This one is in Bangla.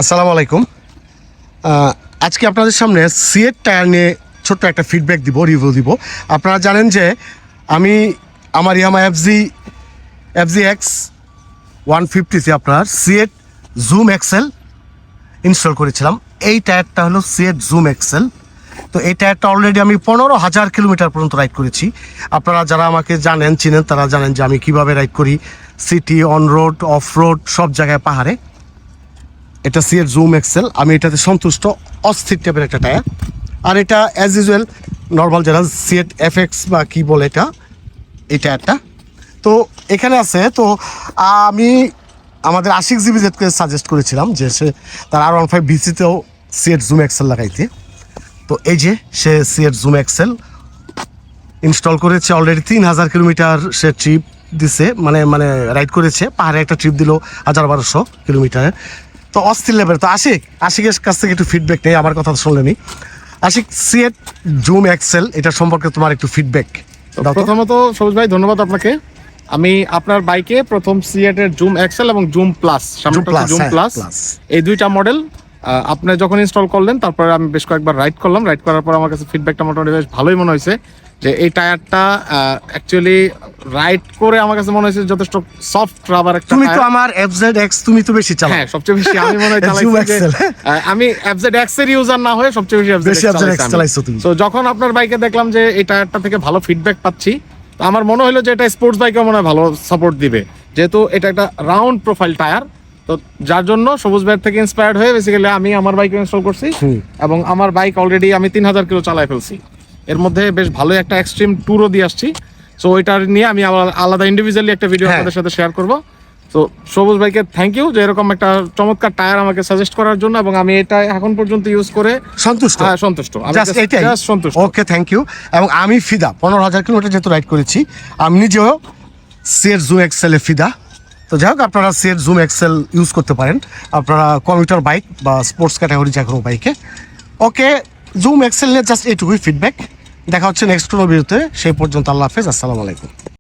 আসসালামু আলাইকুম। আজকে আপনাদের সামনে সিয়েট টায়ার নিয়ে ছোট্ট একটা ফিডব্যাক দিব, রিভিউ দিব। আপনারা জানেন যে আমি আমার ইয়ামা এফজি এক্স 150 আপনার সিয়েট জুম এক্সেল ইনস্টল করেছিলাম। এই টায়ারটা হলো সিয়েট জুম এক্সেল। তো এই টায়ারটা অলরেডি আমি 15,000 কিলোমিটার পর্যন্ত রাইড করেছি। আপনারা যারা আমাকে চিনেন তারা জানেন যে আমি কিভাবে রাইড করি, city, on road, of road, সব জায়গায় পাহাড়ে। এটা সিয়েট জুম এক্সেল, আমি এটাতে সন্তুষ্ট। অস্থির টাইপের একটা টায়ার। আর এটা অ্যাজ ইউজুয়াল নর্মাল যারা সিয়েট এফএক্স বা কি বলে এটা, এই টায়ারটা তো এখানে আছে। তো আমি আমাদের আশিক জিবিজেডকে সাজেস্ট করেছিলাম যে সে তার R15 BC-তেও সিয়েট জুম এক্সেল লাগাইতে। তো এই যে সে সিয়েট জুম এক্সেল ইনস্টল করেছে। অলরেডি 3,000 কিলোমিটার সে ট্রিপ দিছে, মানে রাইড করেছে। পাহাড়ে একটা ট্রিপ দিল 1,000-1,200 কিলোমিটারের। তো অস্থির লেভেল। তো আশিকের কাছ থেকে একটু ফিডব্যাক নেই, আমার কথা শুনলেনি। আশিক, সিয়েট জুম এক্সেল এটা সম্পর্কে তোমার একটু ফিডব্যাক। প্রথমত সবুজ ভাই ধন্যবাদ আপনাকে। আমি আপনার বাইকে প্রথম সিয়েটের জুম এক্সেল এবং জুম প্লাস, জুম প্লাস এই দুইটা মডেল আপনি যখন ইনস্টল করলেন তারপরে আমি বেশ কয়েকবার রাইড করলাম। রাইড করার পর আমার কাছে ফিডব্যাকটা মোটামুটি বেশ ভালোই মনে হয়েছে যে এই টায়ারটা অ্যাকচুয়ালি রাইড করে আমার কাছে মনে হয়েছে যথেষ্ট সফট রাবার একটা। তুমি তো আমার FZX তুমি তো বেশি চালাও। হ্যাঁ, সবচেয়ে বেশি আমি মনে হয় চালাইছি। আমি FZX এর ইউজার না হয়ে সবচেয়ে বেশি FZX চালাইছো তুমি। তো যখন আপনার বাইকে দেখলাম যে এই টায়ারটা থেকে ভালো ফিডব্যাক পাচ্ছি, তো আমার মনে হলো যে এটা স্পোর্টস বাইকে মনে হয় ভালো সাপোর্ট দিবে, যেহেতু এটা একটা রাউন্ড প্রোফাইল টায়ার। তো যার জন্য সবুজ ভাইয়ের থেকে ইন্সপায়ার্ড হয়ে বেসিক্যালি আমি আমার বাইকে ইনস্টল করছি এবং আমার বাইক অলরেডি আমি 3,000 কিলো চালায় ফেলছি। এর মধ্যে বেশ ভালো একটা এক্সট্রিম ট্যুরও দিয়ে আসছি। সো ওইটার নিয়ে আমি আলাদা ইন্ডিভিজুয়ালি একটা ভিডিও আপনাদের সাথে শেয়ার করব। তো সবুজ ভাইকে থ্যাংক ইউ যে এরকম একটা চমৎকার টায়ার আমাকে সাজেস্ট করার জন্য, এবং আমি এটা এখন পর্যন্ত ইউজ করে সন্তুষ্ট। আমি জাস্ট সন্তুষ্ট। ওকে, থ্যাংক ইউ। এবং আমি ফিদা 15,000 কিলোমিটার যেহেতু রাইড করেছি, আমি নিজেও সিয়েট জুম এক্সেলে ফিদা। তো যাই হোক, আপনারা সিয়েট জুম এক্সেল ইউজ করতে পারেন আপনারা কমিউটার বাইক বা স্পোর্টস ক্যাটাগরি যে কোনো বাইকে। ওকে, জুম এক্সেল নিয়ে জাস্ট এইটুকুই ফিডব্যাক। দেখা হচ্ছে নেক্সট কোনো ভিডিওতে। সেই পর্যন্ত আল্লাহ হাফেজ, আসসালামু আলাইকুম।